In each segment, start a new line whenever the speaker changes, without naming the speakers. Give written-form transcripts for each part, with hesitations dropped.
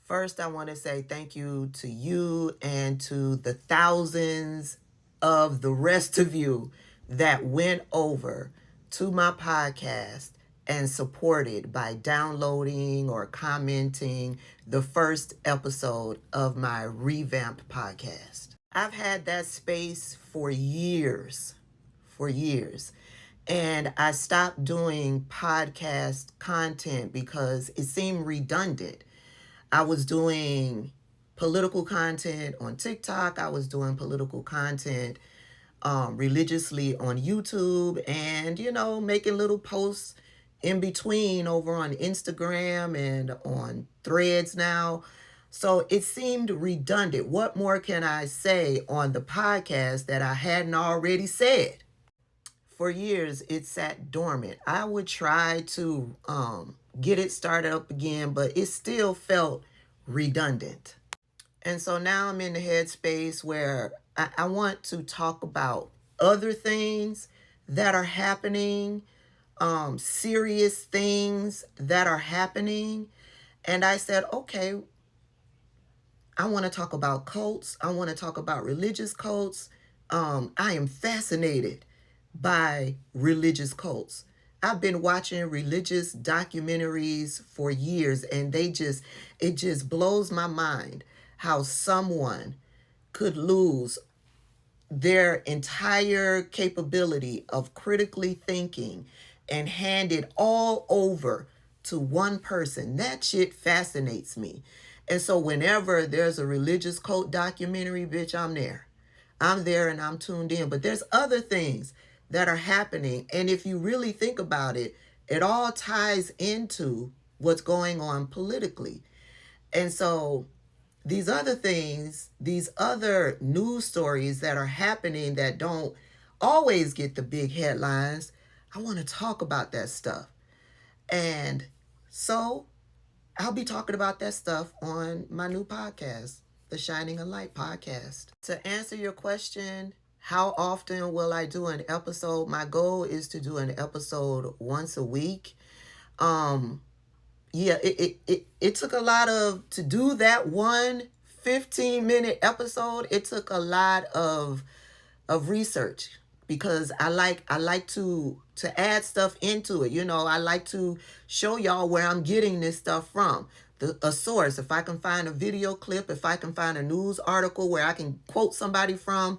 First, I want to say thank you to you and to the thousands of the rest of you that went over to my podcast and supported by downloading or commenting the first episode of my revamped podcast. I've had that space for years, And I stopped doing podcast content because it seemed redundant. I was doing political content on TikTok. I was doing political content religiously on YouTube, and, making little posts in between over on Instagram and on Threads now. So it seemed redundant. What more can I say on the podcast that I hadn't already said? For years, it sat dormant. I would try to get it started up again, but it still felt redundant. And so now I'm in the headspace where I want to talk about other things that are happening, serious things that are happening. And I said, okay, I want to talk about cults. I want to talk about religious cults. I am fascinated by religious cults. I've been watching religious documentaries for years, and it just blows my mind how someone could lose their entire capability of critically thinking and hand it all over to one person. That shit fascinates me. And so whenever there's a religious cult documentary, bitch, I'm there. I'm there and I'm tuned in. But there's other things that are happening. And if you really think about it, it all ties into what's going on politically. And so these other things, these other news stories that are happening that don't always get the big headlines, I want to talk about that stuff. And so I'll be talking about that stuff on my new podcast, the Shining a Light podcast. To answer your question, how often will I do an episode? My goal is to do an episode once a week. It took a lot to do that one 15-minute episode. It took a lot of research because I like to add stuff into it. I like to show y'all where I'm getting this stuff from. A source, if I can find a video clip, if I can find a news article where I can quote somebody from,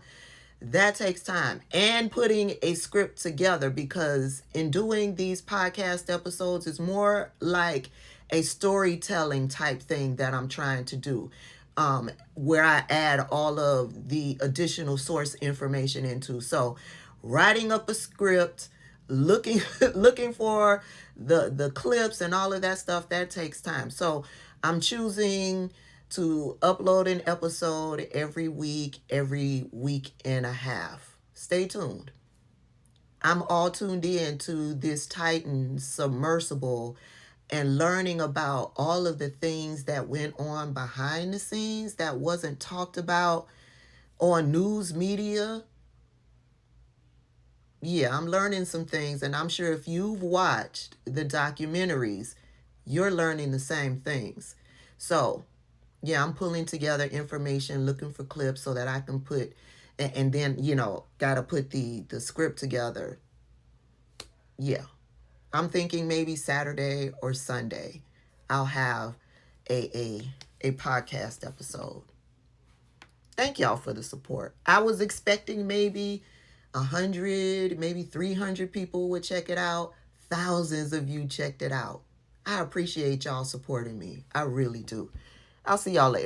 that takes time. And putting a script together, because in doing these podcast episodes, it's more like a storytelling type thing that I'm trying to do, where I add all of the additional source information into. So writing up a script, looking for the clips and all of that stuff, that takes time. So I'm choosing to upload an episode every week and a half. Stay tuned. I'm all tuned in to this Titan submersible and learning about all of the things that went on behind the scenes that wasn't talked about on news media. Yeah, I'm learning some things, and I'm sure if you've watched the documentaries, you're learning the same things. So yeah, I'm pulling together information, looking for clips so that I can put, and then, got to put the script together. Yeah, I'm thinking maybe Saturday or Sunday, I'll have a podcast episode. Thank y'all for the support. I was expecting maybe 100, maybe 300 people would check it out. Thousands of you checked it out. I appreciate y'all supporting me. I really do. I'll see y'all later.